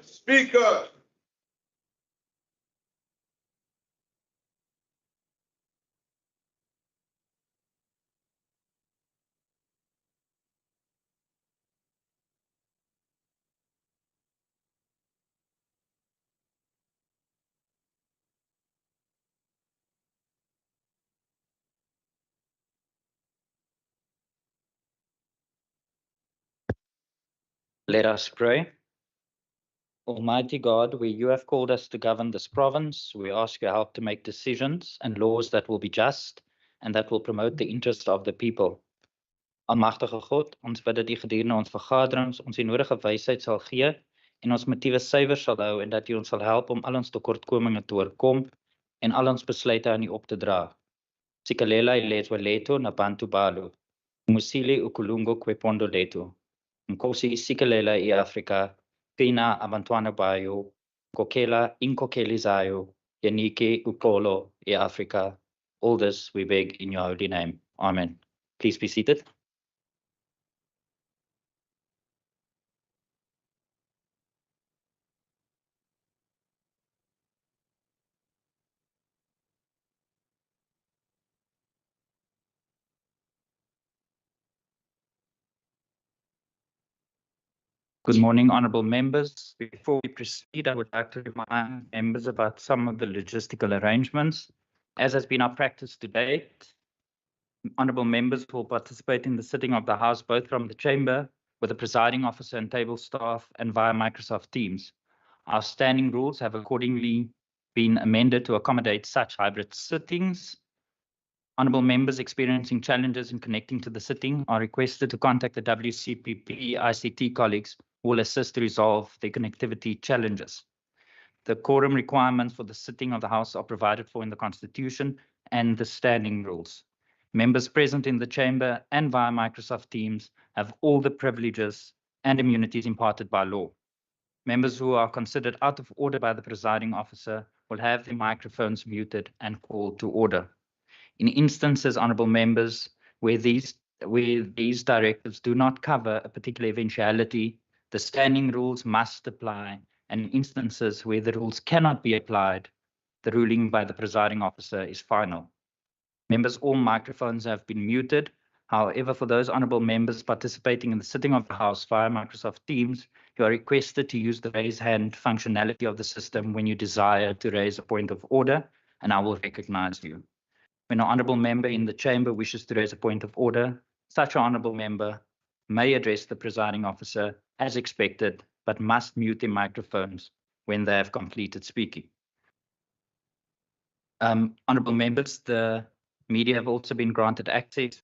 Speaker. Let us pray. Almighty God, where you have called us to govern this province, we ask your help to make decisions and laws that will be just and that will promote the interests of the people. Almagtige God, ons bid dat u gedurende ons vergaderings ons die nodige wysheid sal gee en ons motiewe suiwer sal hou en dat u ons sal help om al ons tekortkominge te oorkom en al ons besluite aan u op te dra. Sikalela iletwa leto na bantu balu. Musili ukulungo kwepondo leto. Nkosi sikalela i Afrika, Pina abantwana bayo, kokela inkokeli zayo, yanike upolo i Afrika. All this we beg in your holy name. Amen. Please be seated. Good morning, honourable members. Before we proceed, I would like to remind members about some of the logistical arrangements. As has been our practice to date, honourable members will participate in the sitting of the House both from the chamber with the presiding officer and table staff and via Microsoft Teams. Our standing rules have accordingly been amended to accommodate such hybrid sittings. Honourable members experiencing challenges in connecting to the sitting are requested to contact the WCPP ICT colleagues who will assist to resolve their connectivity challenges. The quorum requirements for the sitting of the House are provided for in the Constitution and the standing rules. Members present in the chamber and via Microsoft Teams have all the privileges and immunities imparted by law. Members who are considered out of order by the presiding officer will have their microphones muted and called to order. In instances, honourable members, where these directives do not cover a particular eventuality, the standing rules must apply, and in instances where the rules cannot be applied, the ruling by the presiding officer is final. Members, all microphones have been muted. However, for those honourable members participating in the sitting of the House via Microsoft Teams, you are requested to use the raise hand functionality of the system when you desire to raise a point of order, and I will recognise you. When an honourable member in the chamber wishes to raise a point of order, such an honourable member may address the presiding officer as expected, but must mute their microphones when they have completed speaking. Honourable members, the media have also been granted access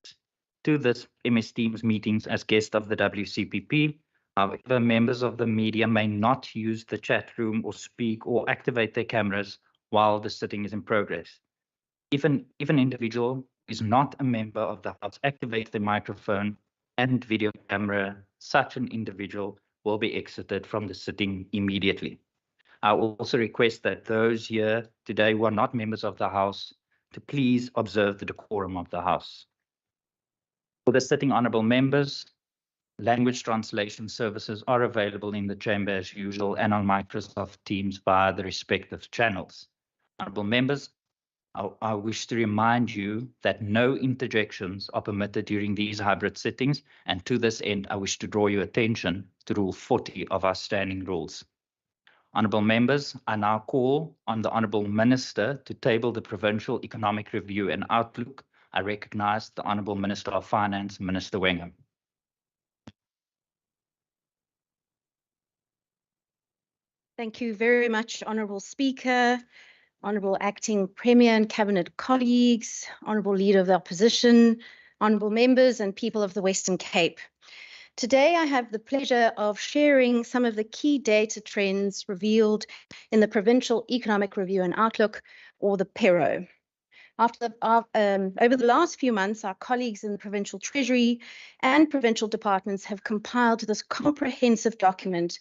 to this MS Teams meetings as guests of the WCPP. However, members of the media may not use the chat room or speak or activate their cameras while the sitting is in progress. If an individual is not a member of the House activates their microphone and video camera, such an individual will be exited from the sitting immediately. I will also request that those here today who are not members of the House to please observe the decorum of the House. For the sitting honourable members, language translation services are available in the chamber as usual and on Microsoft Teams via the respective channels. Honourable members, I wish to remind you that no interjections are permitted during these hybrid sittings, and to this end, I wish to draw your attention to Rule 40 of our standing rules. Honourable members, I now call on the Honourable Minister to table the Provincial Economic Review and Outlook. I recognise the Honourable Minister of Finance, Minister Wengham. Thank you very much, Honourable Speaker, Honourable Acting Premier and Cabinet colleagues, Honourable Leader of the Opposition, Honourable members and people of the Western Cape. Today, I have the pleasure of sharing some of the key data trends revealed in the Provincial Economic Review and Outlook, or the PERO. Over the last few months, our colleagues in the Provincial Treasury and provincial departments have compiled this comprehensive document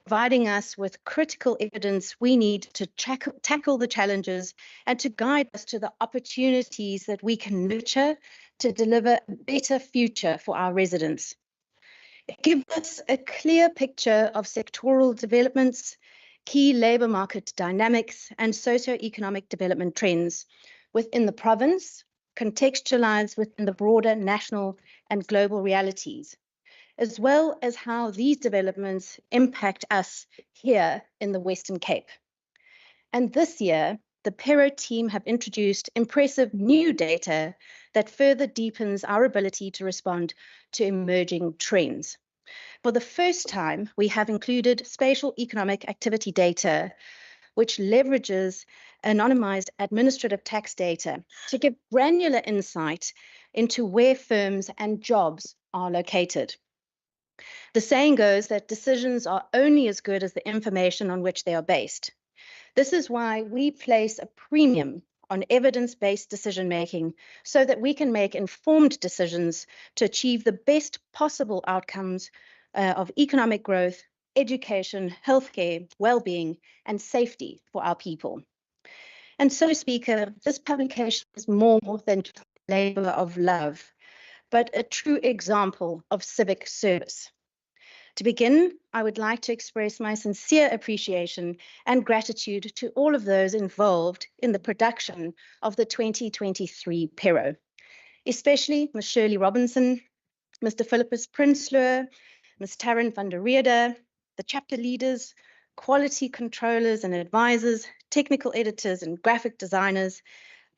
providing us with critical evidence we need to tackle the challenges and to guide us to the opportunities that we can nurture to deliver a better future for our residents. It gives us a clear picture of sectoral developments, key labour market dynamics, and socio-economic development trends within the province, contextualised within the broader national and global realities, as well as how these developments impact us here in the Western Cape. And this year, the Pero team have introduced impressive new data that further deepens our ability to respond to emerging trends. For the first time, we have included spatial economic activity data, which leverages anonymized administrative tax data to give granular insight into where firms and jobs are located. The saying goes that decisions are only as good as the information on which they are based. This is why we place a premium on evidence-based decision-making so that we can make informed decisions to achieve the best possible outcomes of economic growth, education, healthcare, well-being, and safety for our people. And so, Speaker, this publication is more than just a labor of love, but a true example of civic service. To begin, I would like to express my sincere appreciation and gratitude to all of those involved in the production of the 2023 Pero, especially Ms. Shirley Robinson, Mr. Philippus Prinsloo, Ms. Taryn van der Reede, the chapter leaders, quality controllers and advisors, technical editors and graphic designers,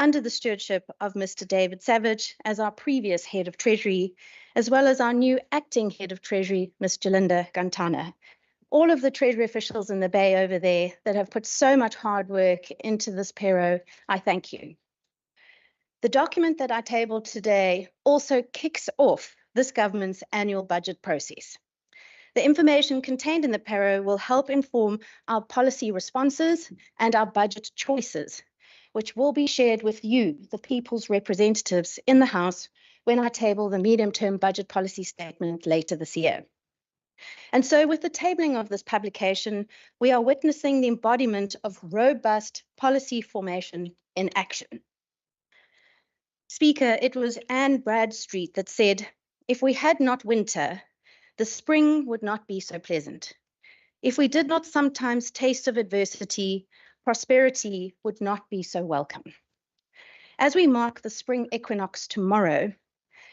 under the stewardship of Mr. David Savage as our previous head of Treasury, as well as our new acting head of Treasury, Ms. Jalinda Gantana. All of the Treasury officials in the Bay over there that have put so much hard work into this Pero, I thank you. The document that I tabled today also kicks off this government's annual budget process. The information contained in the Pero will help inform our policy responses and our budget choices, which will be shared with you, the people's representatives in the House, when I table the medium-term budget policy statement later this year. And so with the tabling of this publication, we are witnessing the embodiment of robust policy formation in action. Speaker, it was Anne Bradstreet that said, "If we had not winter, the spring would not be so pleasant. If we did not sometimes taste of adversity, prosperity would not be so welcome." As we mark the spring equinox tomorrow,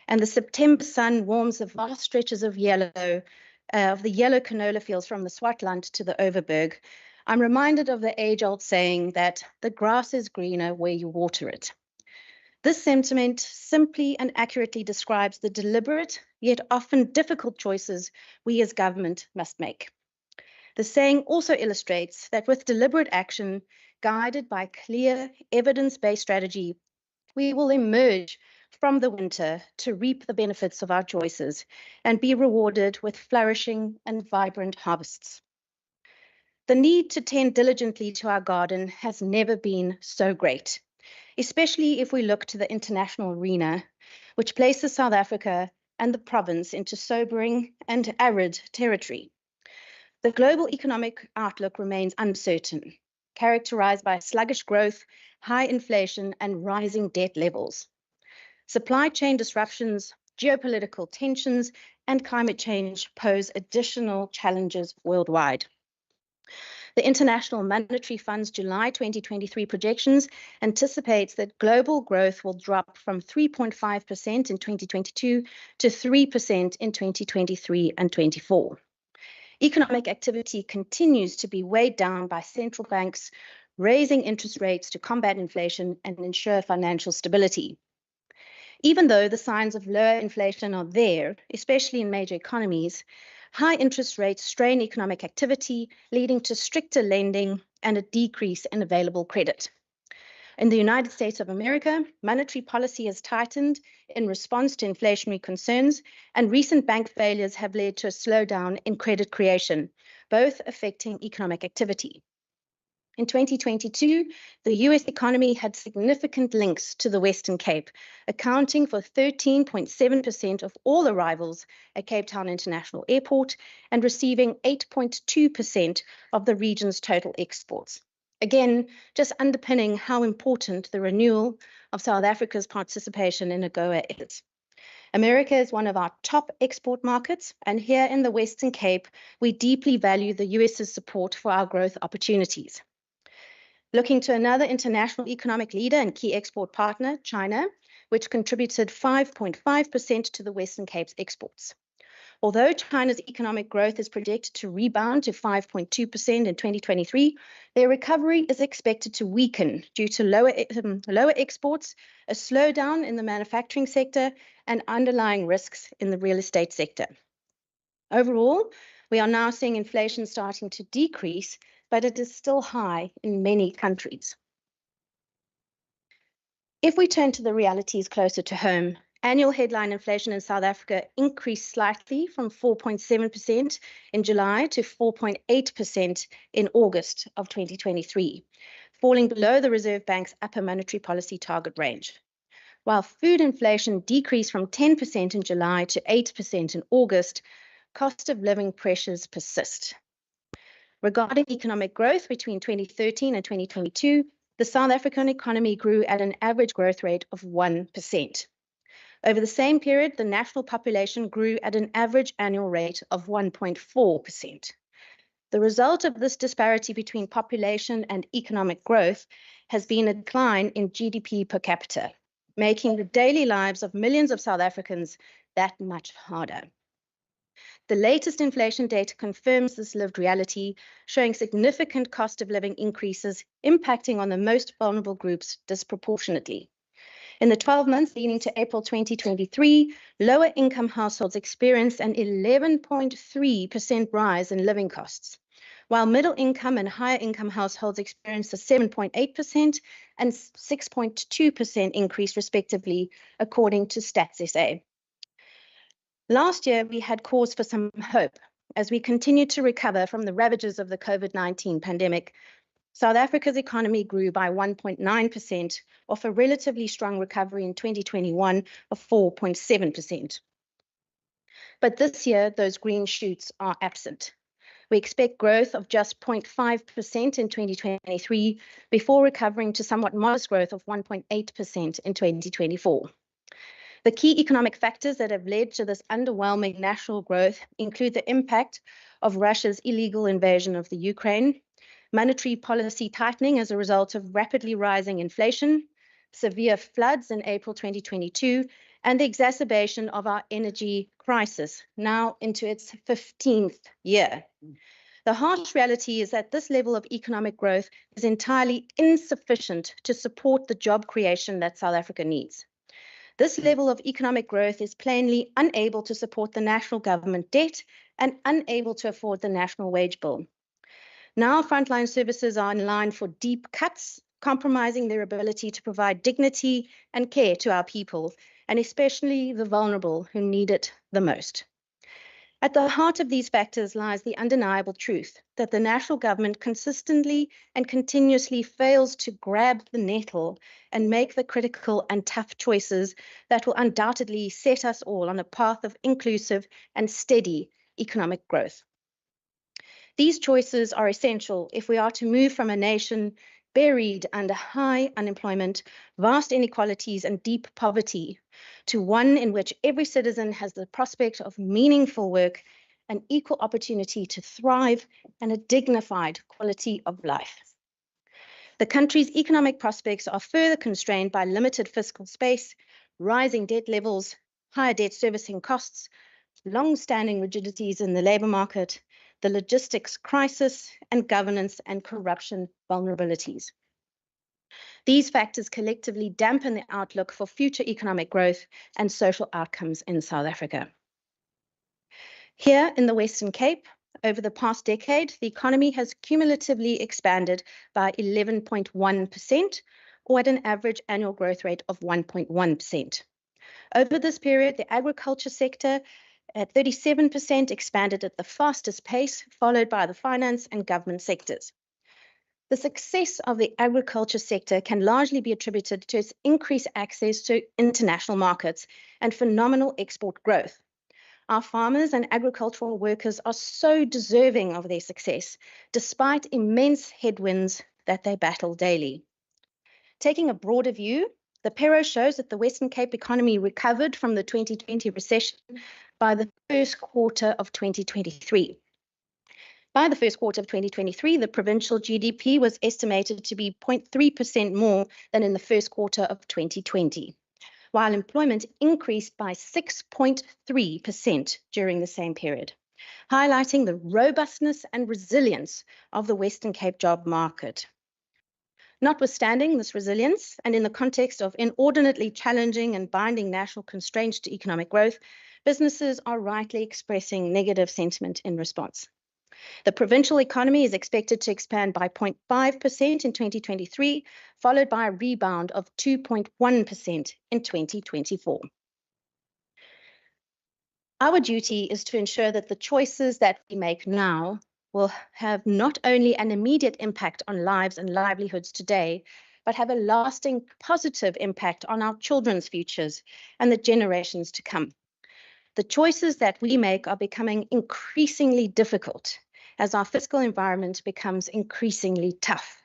and the September sun warms the vast stretches of the yellow canola fields from the Swartland to the Overberg, I'm reminded of the age-old saying that the grass is greener where you water it. This sentiment simply and accurately describes the deliberate, yet often difficult choices we as government must make. The saying also illustrates that with deliberate action, guided by clear, evidence-based strategy, we will emerge from the winter to reap the benefits of our choices and be rewarded with flourishing and vibrant harvests. The need to tend diligently to our garden has never been so great, especially if we look to the international arena, which places South Africa and the province into sobering and arid territory. The global economic outlook remains uncertain, characterized by sluggish growth, high inflation, and rising debt levels. Supply chain disruptions, geopolitical tensions, and climate change pose additional challenges worldwide. The International Monetary Fund's July 2023 projections anticipates that global growth will drop from 3.5% in 2022 to 3% in 2023 and 24. Economic activity continues to be weighed down by central banks raising interest rates to combat inflation and ensure financial stability. Even though the signs of lower inflation are there, especially in major economies, high interest rates strain economic activity, leading to stricter lending and a decrease in available credit. In the United States of America, monetary policy has tightened in response to inflationary concerns, and recent bank failures have led to a slowdown in credit creation, both affecting economic activity. In 2022, the US economy had significant links to the Western Cape, accounting for 13.7% of all arrivals at Cape Town International Airport and receiving 8.2% of the region's total exports. Again, just underpinning how important the renewal of South Africa's participation in AGOA is. America is one of our top export markets, and here in the Western Cape, we deeply value the US's support for our growth opportunities. Looking to another international economic leader and key export partner, China, which contributed 5.5% to the Western Cape's exports. Although China's economic growth is predicted to rebound to 5.2% in 2023, their recovery is expected to weaken due to lower exports, a slowdown in the manufacturing sector, and underlying risks in the real estate sector. Overall, we are now seeing inflation starting to decrease, but it is still high in many countries. If we turn to the realities closer to home, annual headline inflation in South Africa increased slightly from 4.7% in July to 4.8% in August of 2023, falling below the Reserve Bank's upper monetary policy target range. While food inflation decreased from 10% in July to 8% in August, cost of living pressures persist. Regarding economic growth between 2013 and 2022, the South African economy grew at an average growth rate of 1%. Over the same period, the national population grew at an average annual rate of 1.4%. The result of this disparity between population and economic growth has been a decline in GDP per capita, making the daily lives of millions of South Africans that much harder. The latest inflation data confirms this lived reality, showing significant cost of living increases impacting on the most vulnerable groups disproportionately. In the 12 months leading to April 2023, lower income households experienced an 11.3% rise in living costs, while middle income and higher income households experienced a 7.8% and 6.2% increase respectively, according to Stats SA. Last year, we had cause for some hope as we continued to recover from the ravages of the COVID-19 pandemic. South Africa's economy grew by 1.9% off a relatively strong recovery in 2021 of 4.7%. But this year, those green shoots are absent. We expect growth of just 0.5% in 2023 before recovering to somewhat modest growth of 1.8% in 2024. The key economic factors that have led to this underwhelming national growth include the impact of Russia's illegal invasion of the Ukraine, monetary policy tightening as a result of rapidly rising inflation, severe floods in April 2022, and the exacerbation of our energy crisis, now into its 15th year. The harsh reality is that this level of economic growth is entirely insufficient to support the job creation that South Africa needs. This level of economic growth is plainly unable to support the national government debt and unable to afford the national wage bill. Now, frontline services are in line for deep cuts, compromising their ability to provide dignity and care to our people, and especially the vulnerable who need it the most. At the heart of these factors lies the undeniable truth that the national government consistently and continuously fails to grab the nettle and make the critical and tough choices that will undoubtedly set us all on a path of inclusive and steady economic growth. These choices are essential if we are to move from a nation buried under high unemployment, vast inequalities, and deep poverty, to one in which every citizen has the prospect of meaningful work, an equal opportunity to thrive, and a dignified quality of life. The country's economic prospects are further constrained by limited fiscal space, rising debt levels, higher debt servicing costs, long-standing rigidities in the labour market, the logistics crisis, and governance and corruption vulnerabilities. These factors collectively dampen the outlook for future economic growth and social outcomes in South Africa. Here in the Western Cape, over the past decade, the economy has cumulatively expanded by 11.1%, or at an average annual growth rate of 1.1%. Over this period, the agriculture sector at 37% expanded at the fastest pace, followed by the finance and government sectors. The success of the agriculture sector can largely be attributed to its increased access to international markets and phenomenal export growth. Our farmers and agricultural workers are so deserving of their success, despite immense headwinds that they battle daily. Taking a broader view, the Pero shows that the Western Cape economy recovered from the 2020 recession by the first quarter of 2023. By the first quarter of 2023, the provincial GDP was estimated to be 0.3% more than in the first quarter of 2020, while employment increased by 6.3% during the same period, highlighting the robustness and resilience of the Western Cape job market. Notwithstanding this resilience, and in the context of inordinately challenging and binding national constraints to economic growth, businesses are rightly expressing negative sentiment in response. The provincial economy is expected to expand by 0.5% in 2023, followed by a rebound of 2.1% in 2024. Our duty is to ensure that the choices that we make now will have not only an immediate impact on lives and livelihoods today, but have a lasting positive impact on our children's futures and the generations to come. The choices that we make are becoming increasingly difficult as our fiscal environment becomes increasingly tough.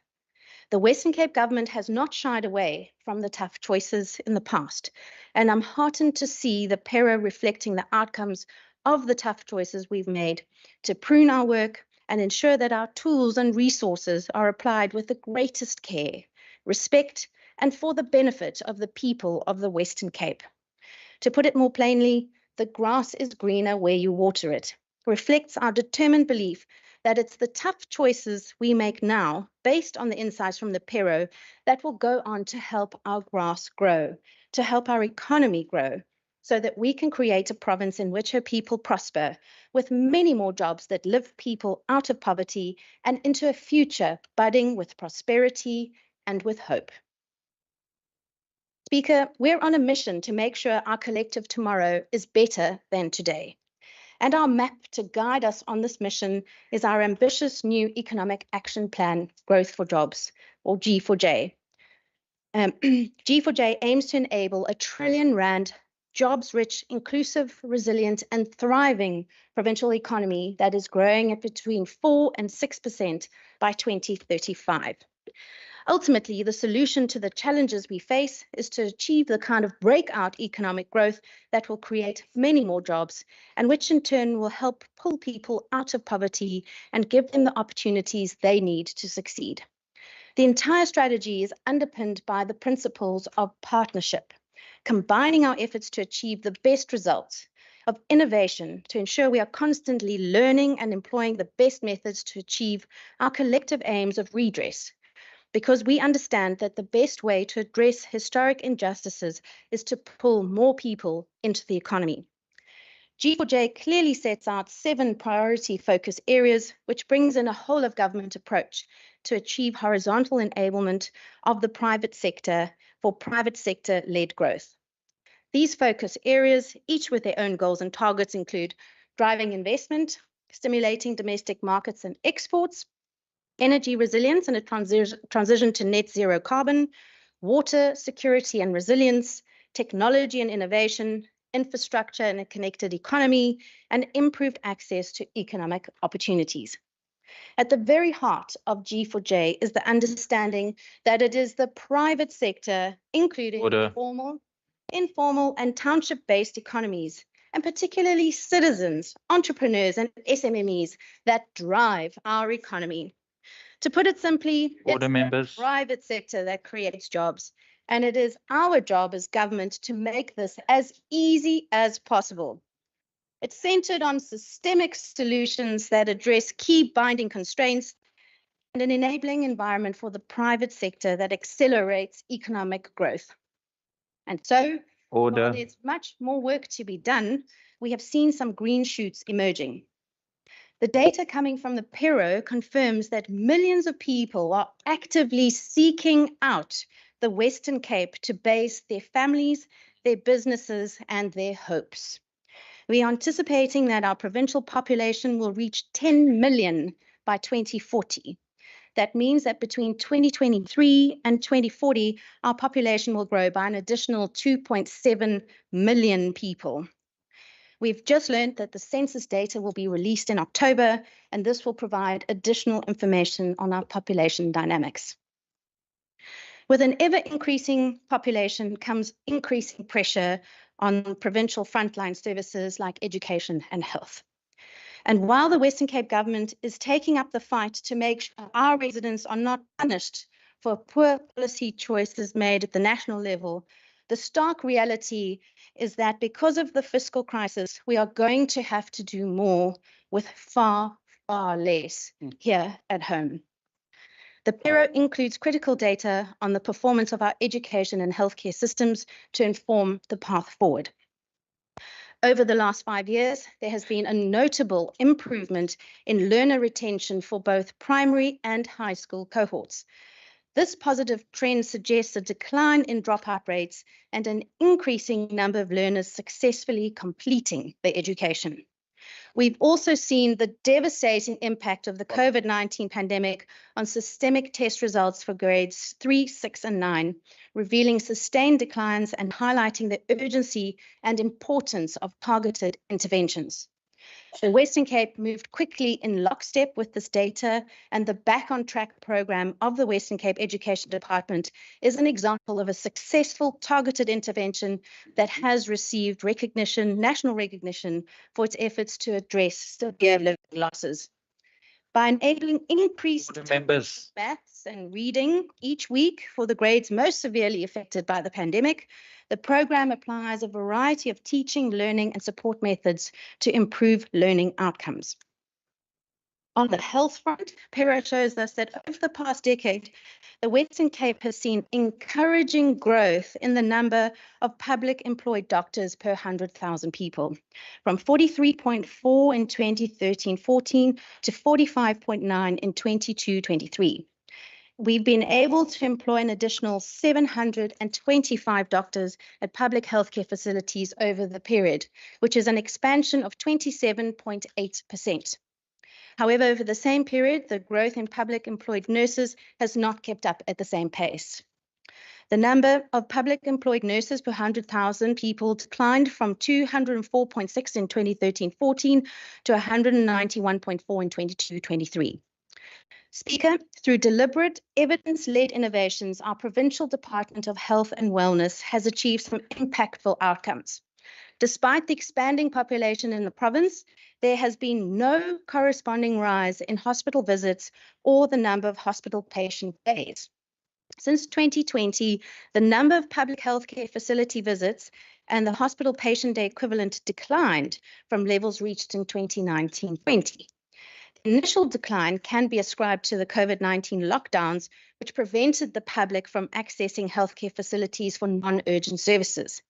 The Western Cape government has not shied away from the tough choices in the past, and I'm heartened to see the Pero reflecting the outcomes of the tough choices we've made to prune our work and ensure that our tools and resources are applied with the greatest care, respect, and for the benefit of the people of the Western Cape. To put it more plainly, the grass is greener where you water it, reflects our determined belief that it's the tough choices we make now, based on the insights from the Pero, that will go on to help our grass grow, to help our economy grow, so that we can create a province in which her people prosper, with many more jobs that lift people out of poverty and into a future budding with prosperity and with hope. Speaker, we're on a mission to make sure our collective tomorrow is better than today. And our map to guide us on this mission is our ambitious new Economic Action Plan, Growth for Jobs, or G4J. G4J aims to enable a R1 trillion jobs-rich, inclusive, resilient, and thriving provincial economy that is growing at between 4 and 6% by 2035. Ultimately, the solution to the challenges we face is to achieve the kind of breakout economic growth that will create many more jobs, and which in turn will help pull people out of poverty and give them the opportunities they need to succeed. The entire strategy is underpinned by the principles of partnership, combining our efforts to achieve the best results, of innovation to ensure we are constantly learning and employing the best methods to achieve our collective aims of redress, because we understand that the best way to address historic injustices is to pull more people into the economy. G4J clearly sets out 7 priority focus areas, which brings in a whole of government approach to achieve horizontal enablement of the private sector for private sector-led growth. These focus areas, each with their own goals and targets, include driving investment, stimulating domestic markets and exports, energy resilience and a transition to net zero carbon, water security and resilience, technology and innovation, infrastructure and a connected economy, and improved access to economic opportunities. At the very heart of G4J is the understanding that it is the private sector, including formal, informal, and township-based economies, and particularly citizens, entrepreneurs, and SMMEs that drive our economy. To put it simply, it's the private sector that creates jobs, and it is our job as government to make this as easy as possible. It's centered on systemic solutions that address key binding constraints and an enabling environment for the private sector that accelerates economic growth. And so, while there's much more work to be done, we have seen some green shoots emerging. The data coming from the Pero confirms that millions of people are actively seeking out the Western Cape to base their families, their businesses, and their hopes. We are anticipating that our provincial population will reach 10 million by 2040. That means that between 2023 and 2040, our population will grow by an additional 2.7 million people. We've just learned that the census data will be released in October, and this will provide additional information on our population dynamics. With an ever-increasing population comes increasing pressure on provincial frontline services like education and health. And while the Western Cape government is taking up the fight to make sure our residents are not punished for poor policy choices made at the national level, the stark reality is that because of the fiscal crisis, we are going to have to do more with far, far less here at home. The Bureau includes critical data on the performance of our education and healthcare systems to inform the path forward. Over the last 5 years, there has been a notable improvement in learner retention for both primary and high school cohorts. This positive trend suggests a decline in dropout rates and an increasing number of learners successfully completing their education. We've also seen the devastating impact of the COVID-19 pandemic on systemic test results for grades 3, 6, and 9, revealing sustained declines and highlighting the urgency and importance of targeted interventions. The Western Cape moved quickly in lockstep with this data, and the Back on Track program of the Western Cape Education Department is an example of a successful targeted intervention that has received recognition, national recognition, for its efforts to address severe learning losses. By enabling increased Members, maths and reading each week for the grades most severely affected by the pandemic, the program applies a variety of teaching, learning, and support methods to improve learning outcomes. On the health front, PERA shows us that over the past decade, the Western Cape has seen encouraging growth in the number of public employed doctors per 100,000 people, from 43.4 in 2013-14 to 45.9 in 22-23. We've been able to employ an additional 725 doctors at public healthcare facilities over the period, which is an expansion of 27.8%. However, over the same period, the growth in public employed nurses has not kept up at the same pace. The number of public employed nurses per 100,000 people declined from 204.6 in 2013-14 to 191.4 in 22-23. Speaker, through deliberate, evidence-led innovations, our Provincial Department of Health and Wellness has achieved some impactful outcomes. Despite the expanding population in the province, there has been no corresponding rise in hospital visits or the number of hospital patient days. Since 2020, the number of public healthcare facility visits and the hospital patient day equivalent declined from levels reached in 2019-20. Initial decline can be ascribed to the COVID-19 lockdowns, which prevented the public from accessing healthcare facilities for non-urgent services.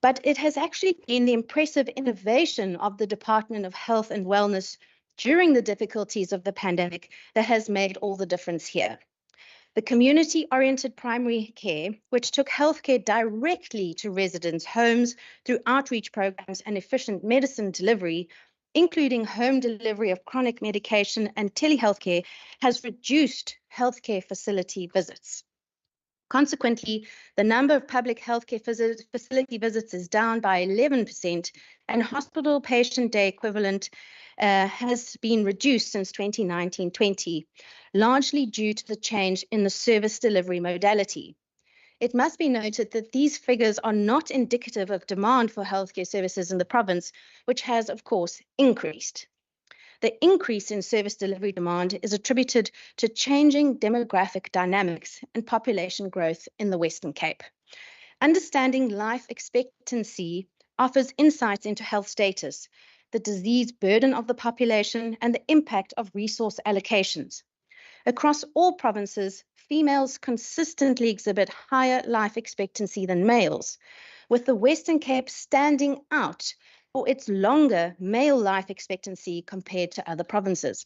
But it has actually been the impressive innovation of the Department of Health and Wellness during the difficulties of the pandemic that has made all the difference here. The community-oriented primary care, which took healthcare directly to residents' homes through outreach programs and efficient medicine delivery, including home delivery of chronic medication and telehealthcare, has reduced healthcare facility visits. Consequently, the number of public healthcare facility visits is down by 11%, and hospital patient day equivalent has been reduced since 2019-20, largely due to the change in the service delivery modality. It must be noted that these figures are not indicative of demand for healthcare services in the province, which has, of course, increased. The increase in service delivery demand is attributed to changing demographic dynamics and population growth in the Western Cape. Understanding life expectancy offers insights into health status, the disease burden of the population, and the impact of resource allocations. Across all provinces, females consistently exhibit higher life expectancy than males, with the Western Cape standing out for its longer male life expectancy compared to other provinces.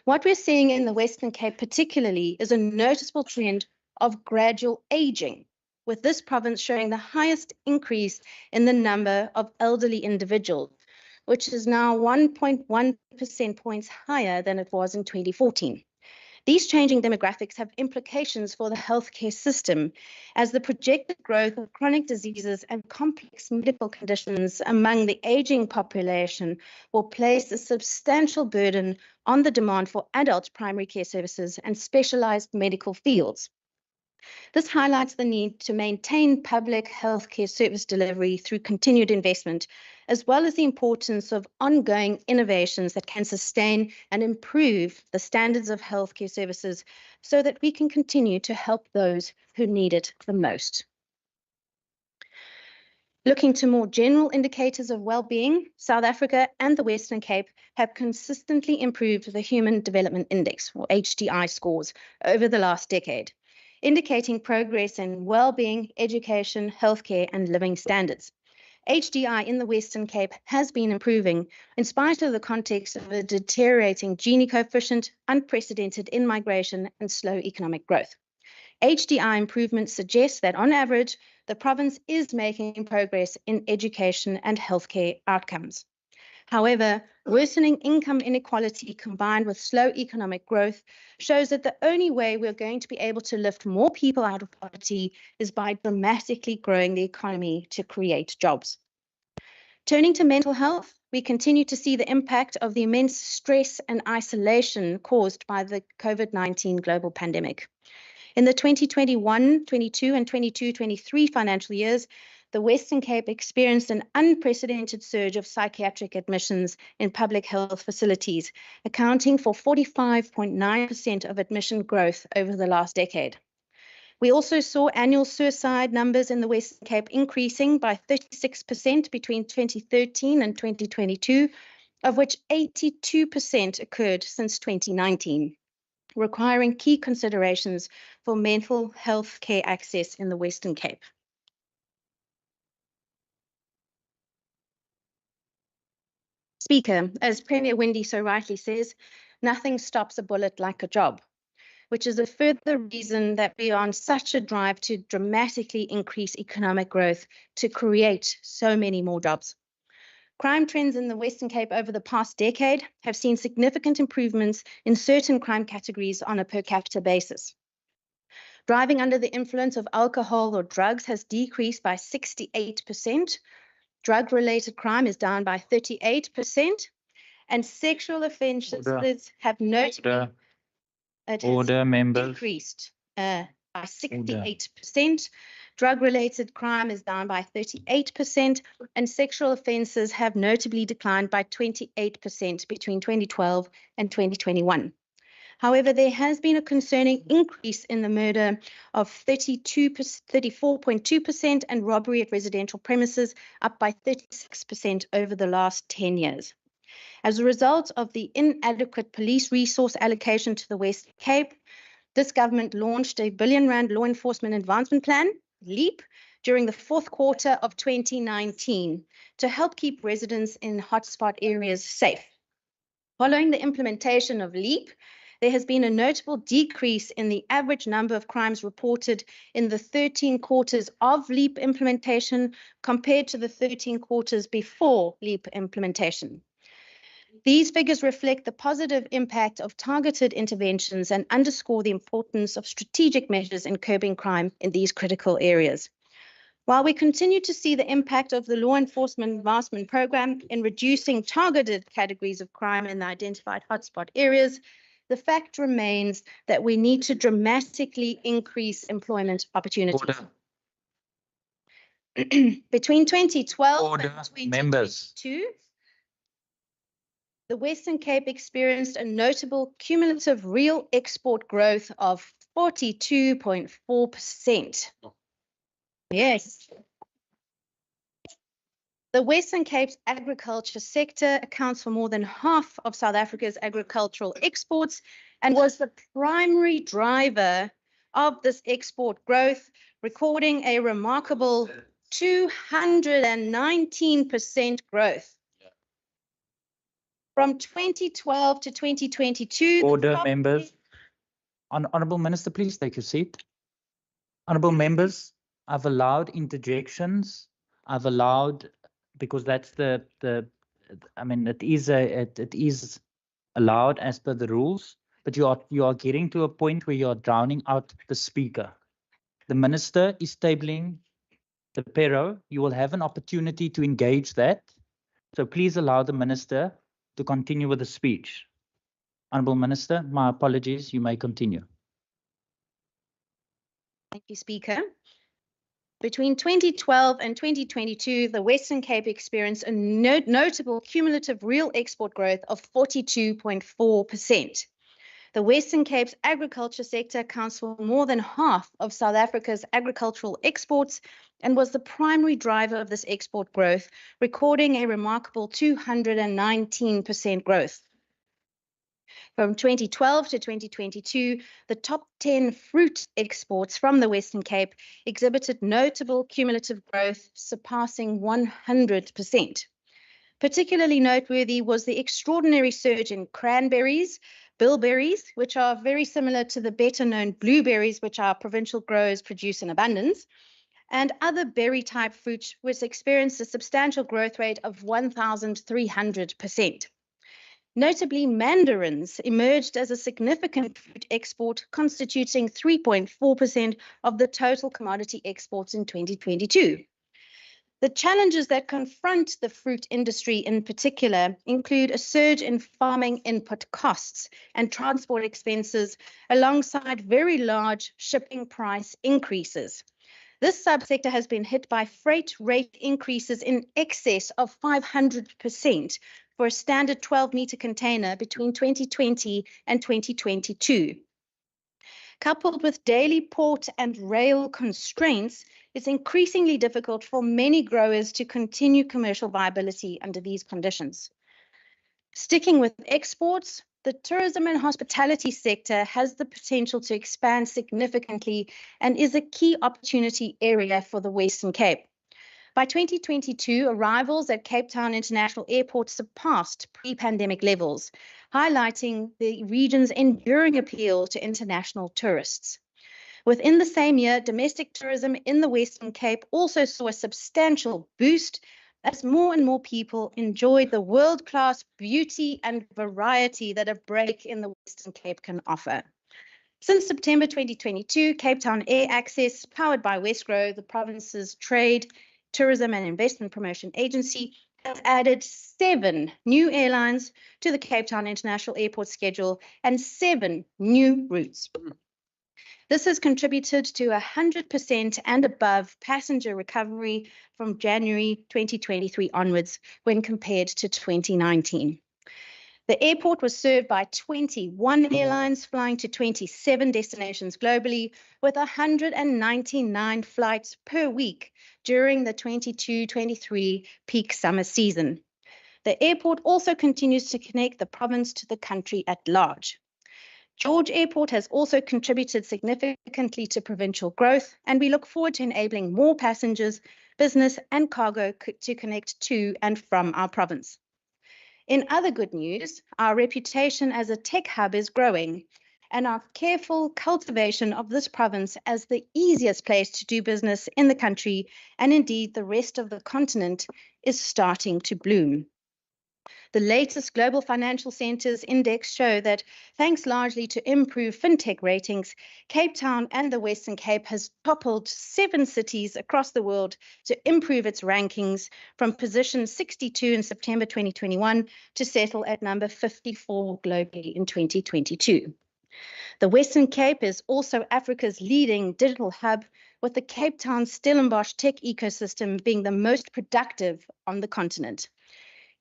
What we're seeing in the Western Cape particularly is a noticeable trend of gradual aging, with this province showing the highest increase in the number of elderly individuals, which is now 1.1 percentage points higher than it was in 2014. These changing demographics have implications for the healthcare system, as the projected growth of chronic diseases and complex medical conditions among the aging population will place a substantial burden on the demand for adult primary care services and specialized medical fields. This highlights the need to maintain public healthcare service delivery through continued investment, as well as the importance of ongoing innovations that can sustain and improve the standards of healthcare services so that we can continue to help those who need it the most. Looking to more general indicators of well-being, South Africa and the Western Cape have consistently improved the Human Development Index, or HDI scores, over the last decade, indicating progress in well-being, education, healthcare, and living standards. HDI in the Western Cape has been improving in spite of the context of a deteriorating Gini coefficient, unprecedented in-migration, and slow economic growth. HDI improvements suggest that, on average, the province is making progress in education and healthcare outcomes. However, worsening income inequality combined with slow economic growth shows that the only way we're going to be able to lift more people out of poverty is by dramatically growing the economy to create jobs. Turning to mental health, we continue to see the impact of the immense stress and isolation caused by the COVID-19 global pandemic. In the 2021-22 and 22-23 financial years, the Western Cape experienced an unprecedented surge of psychiatric admissions in public health facilities, accounting for 45.9% of admission growth over the last decade. We also saw annual suicide numbers in the Western Cape increasing by 36% between 2013 and 2022, of which 82% occurred since 2019, requiring key considerations for mental health care access in the Western Cape. Speaker, as Premier Windy so rightly says, nothing stops a bullet like a job, which is a further reason that we are on such a drive to dramatically increase economic growth to create so many more jobs. Crime trends in the Western Cape over the past decade have seen significant improvements in certain crime categories on a per capita basis. Driving under the influence of alcohol or drugs has decreased by 68%. Drug-related crime is down by 38%, and sexual offences have notably decreased by 68%. Drug-related crime is down by 38%, and sexual offences have notably declined by 28% between 2012 and 2021. However, there has been a concerning increase in the murder of 34.2% and robbery at residential premises, up by 36% over the last 10 years. As a result of the inadequate police resource allocation to the Western Cape, this government launched a R1 billion Law Enforcement Advancement Plan, LEAP, during the fourth quarter of 2019 to help keep residents in hotspot areas safe. Following the implementation of LEAP, there has been a notable decrease in the average number of crimes reported in the 13 quarters of LEAP implementation compared to the 13 quarters before LEAP implementation. These figures reflect the positive impact of targeted interventions and underscore the importance of strategic measures in curbing crime in these critical areas. While we continue to see the impact of the Law Enforcement Advancement Program in reducing targeted categories of crime in the identified hotspot areas, the fact remains that we need to dramatically increase employment opportunities. Between 2012 and 2022, the Western Cape experienced a notable cumulative real export growth of 42.4%. Yes. The Western Cape's agriculture sector accounts for more than half of South Africa's agricultural exports and was the primary driver of this export growth, recording a remarkable 219% growth. From 2012 to 2022. Order, members. Honourable Minister, please take your seat. Honourable members, I've allowed interjections. I've allowed, because that's I mean, it is allowed as per the rules. but you are getting to a point where you are drowning out the speaker. The minister is tabling the pero. You will have an opportunity to engage that. So please allow the minister to continue with the speech. Honourable Minister, my apologies. You may continue. Thank you, Speaker. Between 2012 and 2022, the Western Cape experienced a notable cumulative real export growth of 42.4%. The Western Cape's agriculture sector accounts for more than half of South Africa's agricultural exports and was the primary driver of this export growth, recording a remarkable 219% growth. From 2012 to 2022, the top 10 fruit exports from the Western Cape exhibited notable cumulative growth, surpassing 100%. Particularly noteworthy was the extraordinary surge in cranberries, bilberries, which are very similar to the better-known blueberries, which our provincial growers produce in abundance, and other berry-type fruits, which experienced a substantial growth rate of 1,300%. Notably, mandarins emerged as a significant fruit export, constituting 3.4% of the total commodity exports in 2022. The challenges that confront the fruit industry in particular include a surge in farming input costs and transport expenses, alongside very large shipping price increases. This subsector has been hit by freight rate increases in excess of 500% for a standard 12-meter container between 2020 and 2022. Coupled with daily port and rail constraints, it's increasingly difficult for many growers to continue commercial viability under these conditions. Sticking with exports, the tourism and hospitality sector has the potential to expand significantly and is a key opportunity area for the Western Cape. By 2022, arrivals at Cape Town International Airport surpassed pre-pandemic levels, highlighting the region's enduring appeal to international tourists. Within the same year, domestic tourism in the Western Cape also saw a substantial boost as more and more people enjoyed the world-class beauty and variety that a break in the Western Cape can offer. Since September 2022, Cape Town Air Access, powered by Westgrow, the province's trade, tourism and investment promotion agency, has added 7 new airlines to the Cape Town International Airport schedule and 7 new routes. This has contributed to 100% and above passenger recovery from January 2023 onwards when compared to 2019. The airport was served by 21 airlines flying to 27 destinations globally, with 199 flights per week during the 22-23 peak summer season. The airport also continues to connect the province to the country at large. George Airport has also contributed significantly to provincial growth, and we look forward to enabling more passengers, business and cargo to connect to and from our province. In other good news, our reputation as a tech hub is growing, and our careful cultivation of this province as the easiest place to do business in the country, and indeed the rest of the continent, is starting to bloom. The latest Global Financial Centres Index show that, thanks largely to improved fintech ratings, Cape Town and the Western Cape has toppled 7 cities across the world to improve its rankings from position 62 in September 2021 to settle at number 54 globally in 2022. The Western Cape is also Africa's leading digital hub, with the Cape Town Stellenbosch tech ecosystem being the most productive on the continent.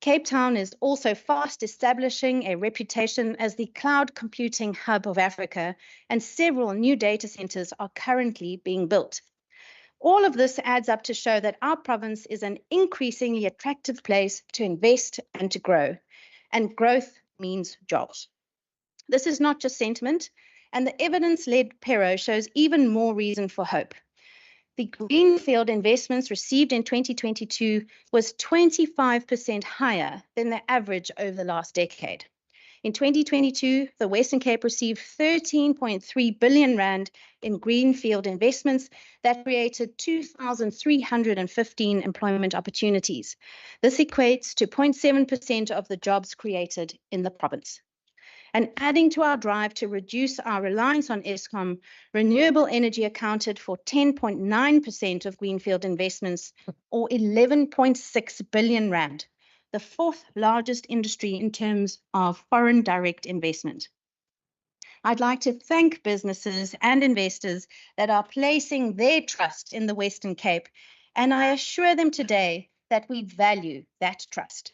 Cape Town is also fast establishing a reputation as the cloud computing hub of Africa, and several new data centers are currently being built. All of this adds up to show that our province is an increasingly attractive place to invest and to grow, and growth means jobs. This is not just sentiment, and the evidence-led pero shows even more reason for hope. The greenfield investments received in 2022 was 25% higher than the average over the last decade. In 2022, the Western Cape received 13.3 billion rand in greenfield investments that created 2,315 employment opportunities. This equates to 0.7% of the jobs created in the province. And adding to our drive to reduce our reliance on Eskom, renewable energy accounted for 10.9% of greenfield investments, or 11.6 billion rand, the fourth largest industry in terms of foreign direct investment. I'd like to thank businesses and investors that are placing their trust in the Western Cape, and I assure them today that we value that trust.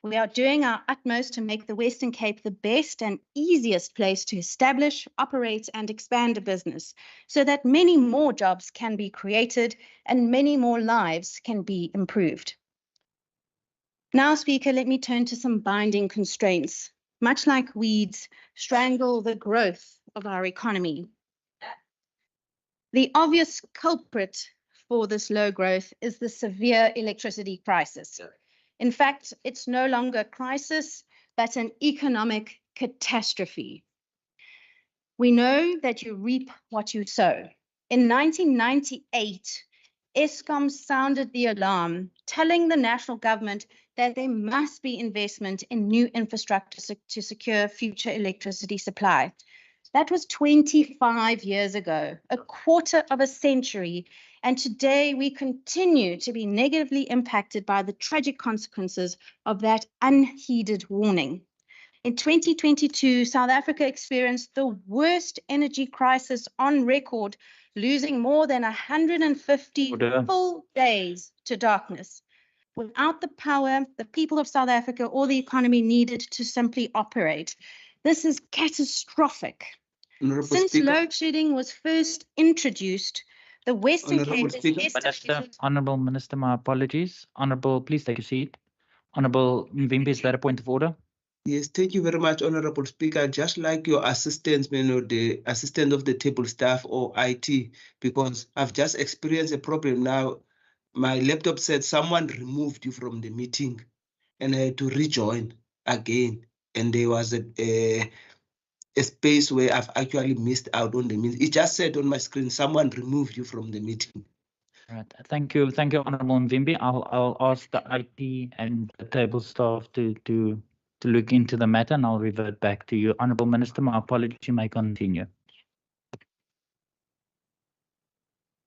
We are doing our utmost to make the Western Cape the best and easiest place to establish, operate, and expand a business so that many more jobs can be created and many more lives can be improved. Now, Speaker, let me turn to some binding constraints. Much like weeds strangle the growth of our economy. The obvious culprit for this low growth is the severe electricity crisis. In fact, it's no longer a crisis, but an economic catastrophe. We know that you reap what you sow. In 1998, Eskom sounded the alarm, telling the national government that there must be investment in new infrastructure to secure future electricity supply. That was 25 years ago, a quarter of a century, and today we continue to be negatively impacted by the tragic consequences of that unheeded warning. In 2022, South Africa experienced the worst energy crisis on record, losing more than 150 full days to darkness. Without the power, the people of South Africa or the economy needed to simply operate. This is catastrophic. Since load shedding was first introduced, the Western Cape is Honourable Minister, my apologies. Honourable, please take a seat. Honourable Mvimbi, is that a point of order? Yes, thank you very much, Honourable Speaker. Just like your assistants, the assistant of the table staff or IT, because I've just experienced a problem now. My laptop said someone removed you from the meeting and I had to rejoin again. And there was a space where I've actually missed out on the meeting. It just said on my screen, someone removed you from the meeting. Right. Thank you, Honourable Mvimbi. I'll ask the IT and the table staff to look into the matter, and I'll revert back to you. Honourable Minister, my apology, you may continue.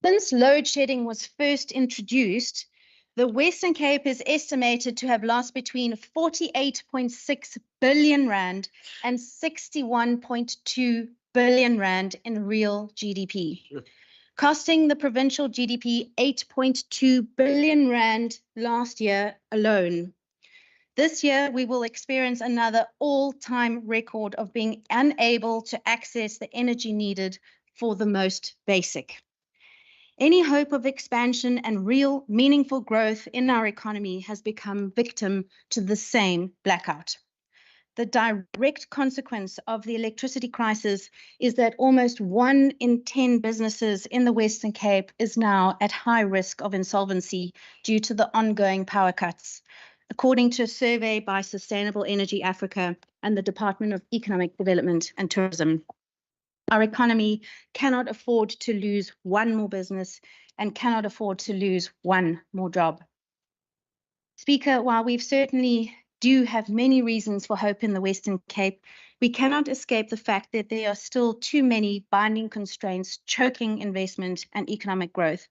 Since load shedding was first introduced, the Western Cape is estimated to have lost between 48.6 billion rand and 61.2 billion rand in real GDP, costing the provincial GDP 8.2 billion rand last year alone. This year, we will experience another all-time record of being unable to access the energy needed for the most basic. Any hope of expansion and real meaningful growth in our economy has become victim to the same blackout. The direct consequence of the electricity crisis is that almost 1 in 10 businesses in the Western Cape is now at high risk of insolvency due to the ongoing power cuts, according to a survey by Sustainable Energy Africa and the Department of Economic Development and Tourism. Our economy cannot afford to lose one more business and cannot afford to lose one more job. Speaker, while we certainly do have many reasons for hope in the Western Cape, we cannot escape the fact that there are still too many binding constraints choking investment and economic growth,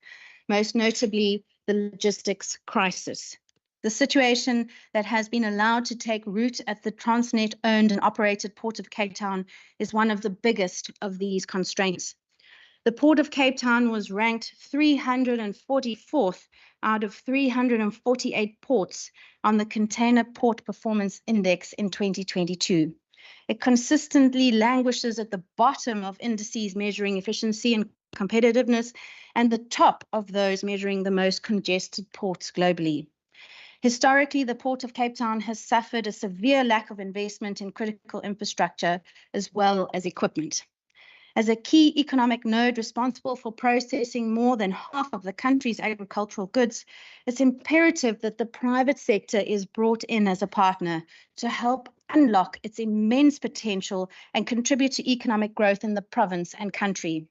most notably the logistics crisis. The situation that has been allowed to take root at the Transnet-owned and operated Port of Cape Town is one of the biggest of these constraints. The Port of Cape Town was ranked 344th out of 348 ports on the Container Port Performance Index in 2022. It consistently languishes at the bottom of indices measuring efficiency and competitiveness and the top of those measuring the most congested ports globally. Historically, the Port of Cape Town has suffered a severe lack of investment in critical infrastructure as well as equipment. As a key economic node responsible for processing more than half of the country's agricultural goods, it's imperative that the private sector is brought in as a partner to help unlock its immense potential and contribute to economic growth in the province and country.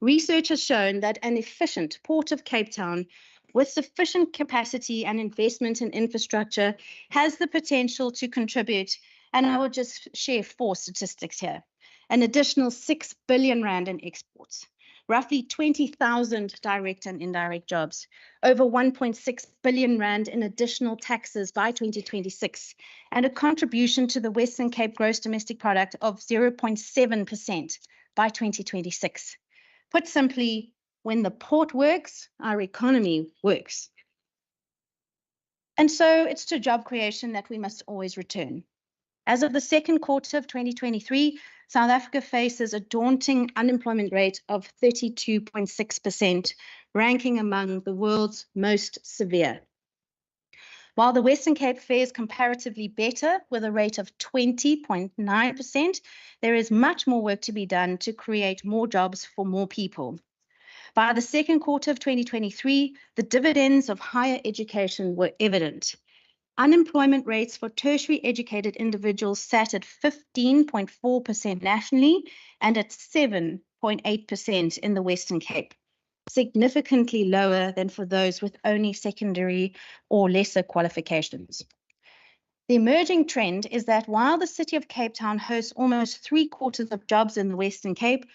Research has shown that an efficient Port of Cape Town with sufficient capacity and investment in infrastructure has the potential to contribute And I will just share 4 statistics here. An additional 6 billion rand in exports, roughly 20,000 direct and indirect jobs, over 1.6 billion rand in additional taxes by 2026, and a contribution to the Western Cape gross domestic product of 0.7% by 2026. Put simply, when the port works, our economy works. And so it's to job creation that we must always return. As of the second quarter of 2023, South Africa faces a daunting unemployment rate of 32.6%, ranking among the world's most severe. While the Western Cape fares comparatively better with a rate of 20.9%, there is much more work to be done to create more jobs for more people. By the second quarter of 2023, the dividends of higher education were evident. Unemployment rates for tertiary educated individuals sat at 15.4% nationally and at 7.8% in the Western Cape, significantly lower than for those with only secondary or lesser qualifications. The emerging trend is that while the city of Cape Town hosts almost 3/4 of jobs in the Western Cape,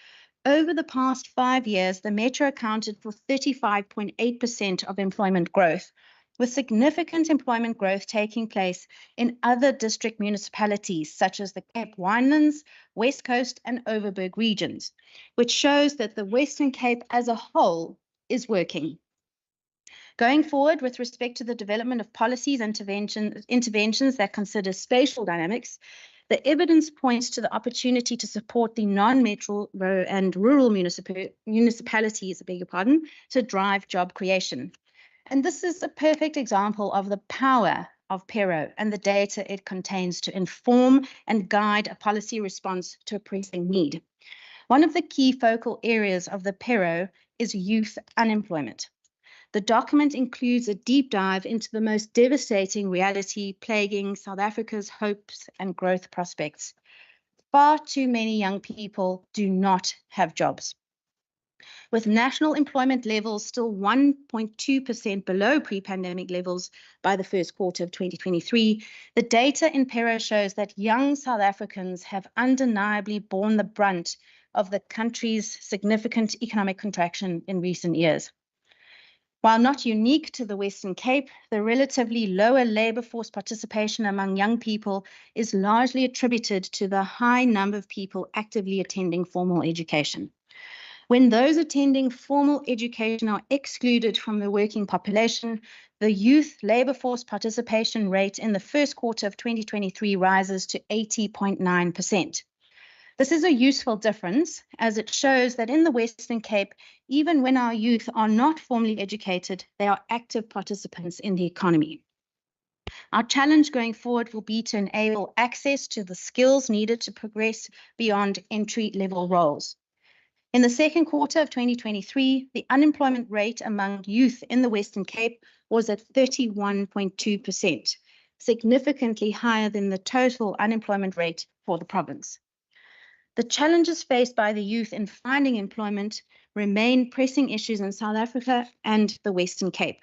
over the past 5 years, the metro accounted for 35.8% of employment growth, with significant employment growth taking place in other district municipalities such as the Cape Winelands, West Coast, and Overberg regions, which shows that the Western Cape as a whole is working. Going forward, with respect to the development of policies and interventions that consider spatial dynamics, the evidence points to the opportunity to support the non-metro and rural municipalities, to drive job creation. And this is a perfect example of the power of PERO and the data it contains to inform and guide a policy response to a pressing need. One of the key focal areas of the PERO is youth unemployment. The document includes a deep dive into the most devastating reality plaguing South Africa's hopes and growth prospects. Far too many young people do not have jobs. With national employment levels still 1.2% below pre-pandemic levels by the first quarter of 2023, the data in PERO shows that young South Africans have undeniably borne the brunt of the country's significant economic contraction in recent years. While not unique to the Western Cape, the relatively lower labour force participation among young people is largely attributed to the high number of people actively attending formal education. When those attending formal education are excluded from the working population, the youth labour force participation rate in the first quarter of 2023 rises to 80.9%. This is a useful difference as it shows that in the Western Cape, even when our youth are not formally educated, they are active participants in the economy. Our challenge going forward will be to enable access to the skills needed to progress beyond entry-level roles. In the second quarter of 2023, the unemployment rate among youth in the Western Cape was at 31.2%, significantly higher than the total unemployment rate for the province. The challenges faced by the youth in finding employment remain pressing issues in South Africa and the Western Cape.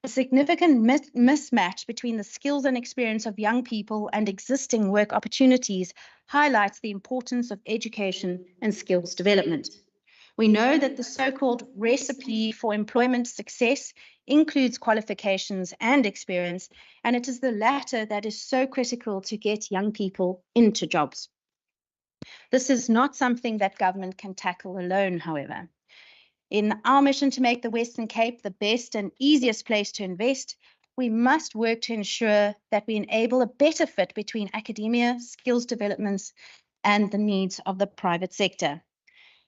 A significant mismatch between the skills and experience of young people and existing work opportunities highlights the importance of education and skills development. We know that the so-called recipe for employment success includes qualifications and experience, and it is the latter that is so critical to get young people into jobs. This is not something that government can tackle alone, however. In our mission to make the Western Cape the best and easiest place to invest, we must work to ensure that we enable a better fit between academia, skills developments, and the needs of the private sector,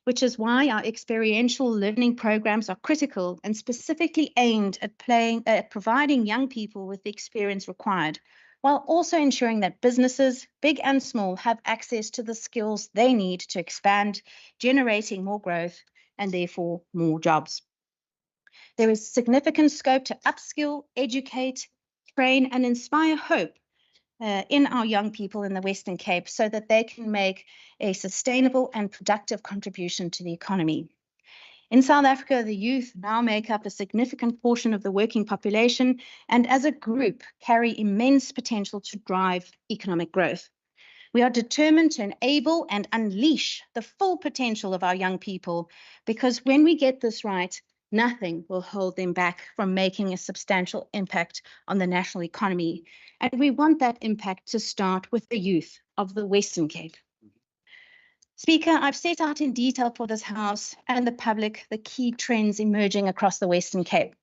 which is why our experiential learning programs are critical and specifically aimed at providing young people with the experience required, while also ensuring that businesses, big and small, have access to the skills they need to expand, generating more growth and therefore more jobs. There is significant scope to upskill, educate, train, and inspire hope in our young people in the Western Cape so that they can make a sustainable and productive contribution to the economy. In South Africa, the youth now make up a significant portion of the working population and as a group carry immense potential to drive economic growth. We are determined to enable and unleash the full potential of our young people, because when we get this right, nothing will hold them back from making a substantial impact on the national economy. And we want that impact to start with the youth of the Western Cape. Speaker, I've set out in detail for this House and the public the key trends emerging across the Western Cape.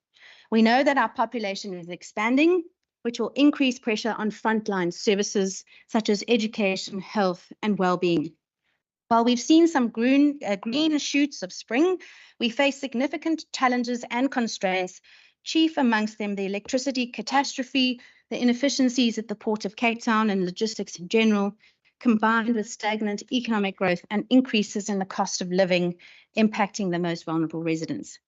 We know that our population is expanding, which will increase pressure on frontline services such as education, health, and well-being. While we've seen some green shoots of spring, we face significant challenges and constraints, chief amongst them the electricity catastrophe, the inefficiencies at the Port of Cape Town and logistics in general, combined with stagnant economic growth and increases in the cost of living, impacting the most vulnerable residents.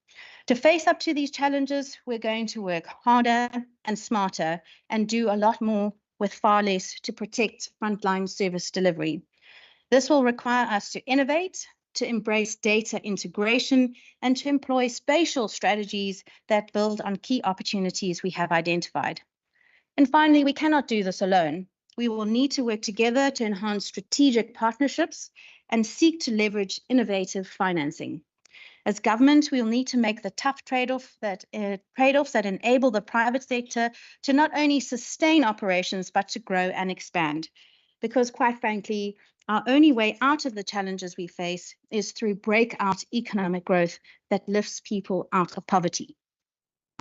To face up to these challenges, we're going to work harder and smarter and do a lot more with far less to protect frontline service delivery. This will require us to innovate, to embrace data integration, and to employ spatial strategies that build on key opportunities we have identified. And finally, we cannot do this alone. We will need to work together to enhance strategic partnerships and seek to leverage innovative financing. As government, we will need to make the tough trade-offs that enable the private sector to not only sustain operations, but to grow and expand. Because quite frankly, our only way out of the challenges we face is through breakout economic growth that lifts people out of poverty.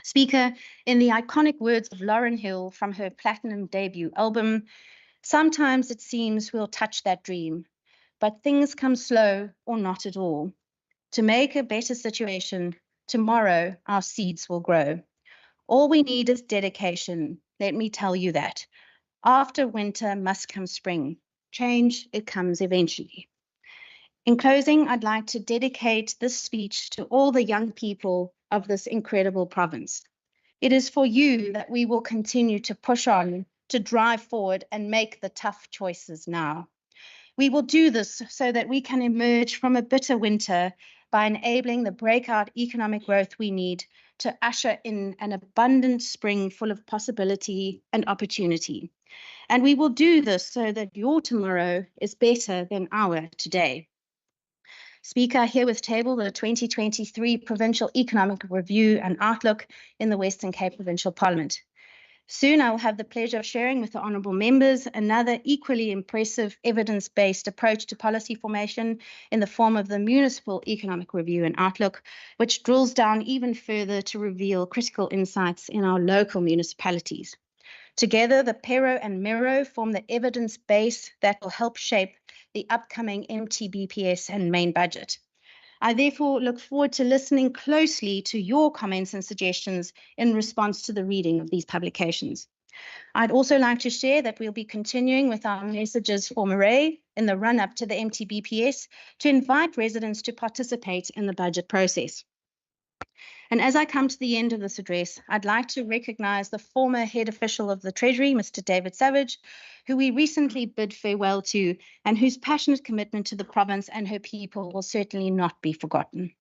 Speaker, in the iconic words of Lauryn Hill from her platinum debut album, sometimes it seems we'll touch that dream, but things come slow or not at all. To make a better situation, tomorrow our seeds will grow. All we need is dedication, let me tell you that. After winter must come spring. Change, it comes eventually. In closing, I'd like to dedicate this speech to all the young people of this incredible province. It is for you that we will continue to push on, to drive forward and make the tough choices now. We will do this so that we can emerge from a bitter winter by enabling the breakout economic growth we need to usher in an abundant spring full of possibility and opportunity. And we will do this so that your tomorrow is better than our today. Speaker, I herewith table the 2023 Provincial Economic Review and Outlook in the Western Cape Provincial Parliament. Soon I will have the pleasure of sharing with the honourable members another equally impressive evidence-based approach to policy formation in the form of the Municipal Economic Review and Outlook, which drills down even further to reveal critical insights in our local municipalities. Together, the PERO and MERO form the evidence base that will help shape the upcoming MTBPS and main budget. I therefore look forward to listening closely to your comments and suggestions in response to the reading of these publications. I'd also like to share that we'll be continuing with our messages for Murray in the run-up to the MTBPS to invite residents to participate in the budget process. And as I come to the end of this address, I'd like to recognise the former head official of the Treasury, Mr. David Savage, who we recently bid farewell to and whose passionate commitment to the province and her people will certainly not be forgotten.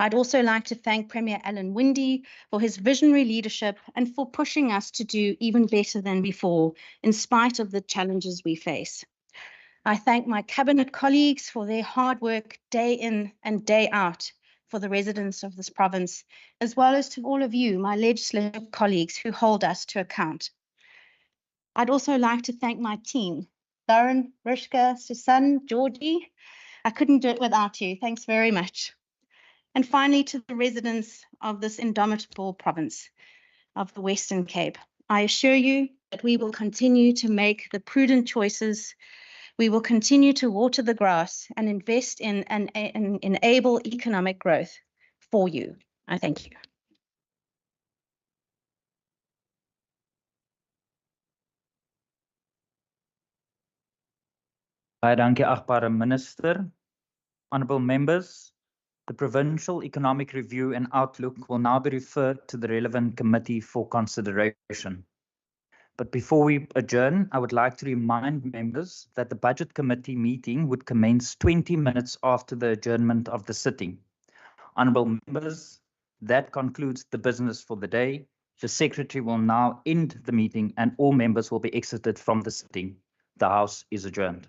I'd also like to thank Premier Alan Winde for his visionary leadership and for pushing us to do even better than before, in spite of the challenges we face. I thank my cabinet colleagues for their hard work day in and day out for the residents of this province, as well as to all of you, my legislative colleagues who hold us to account. I'd also like to thank my team, Lauren, Rishka, Susan, Georgie. I couldn't do it without you. Thanks very much. And finally, to the residents of this indomitable province of the Western Cape, I assure you that we will continue to make the prudent choices. We will continue to water the grass and invest in and enable economic growth for you. I thank you. Baie dankie, agbare minister. Honourable members, the Provincial Economic Review and Outlook will now be referred to the relevant committee for consideration. But before we adjourn, I would like to remind members that the Budget Committee meeting would commence 20 minutes after the adjournment of the sitting. Honourable members, that concludes the business for the day. The Secretary will now end the meeting and all members will be exited from the sitting. The House is adjourned.